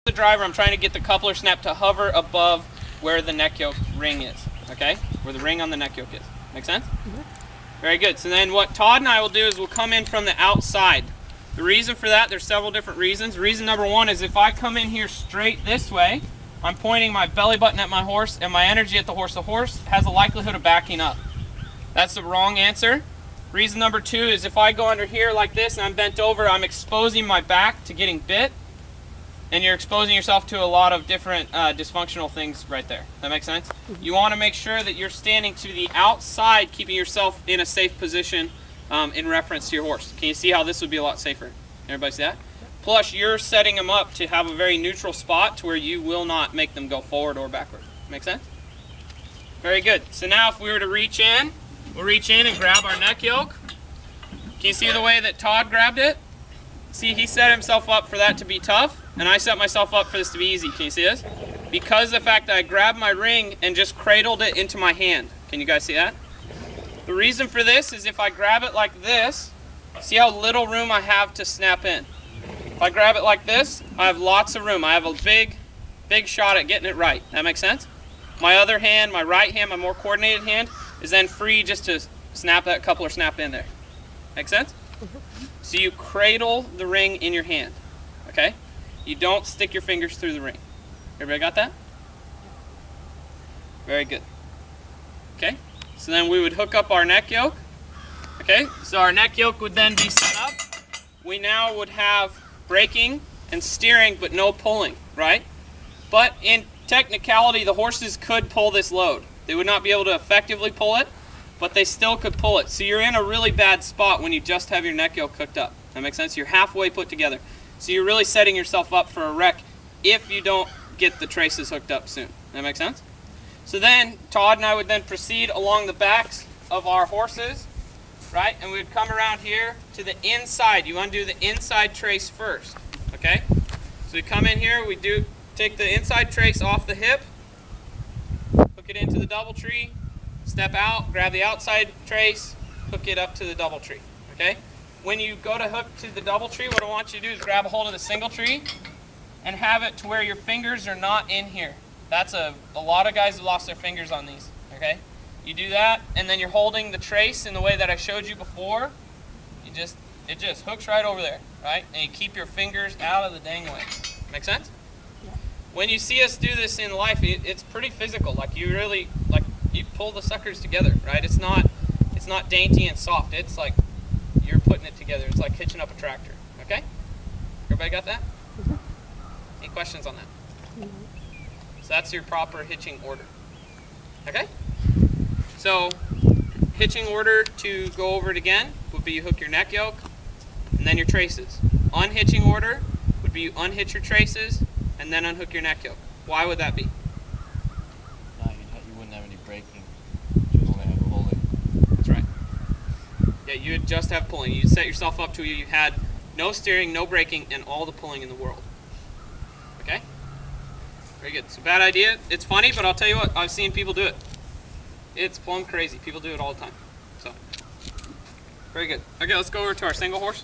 The driver, I'm trying to get the coupler snap to hover above where the neck yoke ring is, okay? Where the ring on the neck yoke is. Make sense? Mm-hmm. Very good. So then what Todd and I will do is we'll come in from the outside. The reason for that, there's several different reasons. Reason number one is if I come in here straight this way, I'm pointing my belly button at my horse and my energy at the horse. The horse has a likelihood of backing up. That's the wrong answer. Reason number two is if I go under here like this and I'm bent over, I'm exposing my back to getting bit. And you're exposing yourself to a lot of different dysfunctional things right there. That makes sense? You want to make sure that you're standing to the outside, keeping yourself in a safe position in reference to your horse. Can you see how this would be a lot safer? Everybody see that? Plus, you're setting them up to have a very neutral spot to where you will not make them go forward or backward. Make sense? Very good. So now if we were to reach in, we'll reach in and grab our neck yoke. Can you see the way that Todd grabbed it? See, he set himself up for that to be tough, and I set myself up for this to be easy. Can you see this? Because of the fact that I grabbed my ring and just cradled it into my hand. Can you guys see that? The reason for this is if I grab it like this, see how little room I have to snap in. If I grab it like this, I have lots of room. I have a big shot at getting it right. That makes sense? My other hand, my right hand, my more coordinated hand, is then free just to snap that coupler snap in there. Make sense? So you cradle the ring in your hand, okay? You don't stick your fingers through the ring. Everybody got that? Very good. Okay, so then we would hook up our neck yoke. Okay, so our neck yoke would then be set up. We now would have braking and steering, but no pulling, right? But in technicality, the horses could pull this load. They would not be able to effectively pull it, but they still could pull it. So you're in a really bad spot when you just have your neck yoke hooked up. That makes sense? You're halfway put together. So you're really setting yourself up for a wreck if you don't get the traces hooked up soon. That make sense? So then Todd and I would then proceed along the backs of our horses, right? And we would come around here to the inside. You want to do the inside trace first, okay? So we come in here, we take the inside trace off the hip, hook it into the double tree, step out, grab the outside trace, hook it up to the double tree, okay? When you go to hook to the double tree, what I want you to do is grab a hold of the single tree and have it to where your fingers are not in here. That's a lot of guys have lost their fingers on these, okay? You do that, and then you're holding the trace in the way that I showed you before. It just hooks right over there, right? And you keep your fingers out of the dang way. Make sense? Yeah. When you see us do this in life, it's pretty physical. Like you really, you pull the suckers together, right? It's not dainty and soft. It's like you're putting it together. It's like hitching up a tractor, okay? Everybody got that? Mm-hmm. Any questions on that? Mm-hmm. So that's your proper hitching order, okay? So hitching order, to go over it again, would be you hook your neck yoke and then your traces. Unhitching order would be you unhitch your traces and then unhook your neck yoke. Why would that be? No, you wouldn't have any braking. You'd only have pulling. That's right. Yeah, you would just have pulling. You'd set yourself up to you had no steering, no braking, and all the pulling in the world. Okay? Very good. It's a bad idea. It's funny, but I'll tell you what, I've seen people do it. It's plumb crazy. People do it all the time. So, very good. Okay, let's go over to our single horse.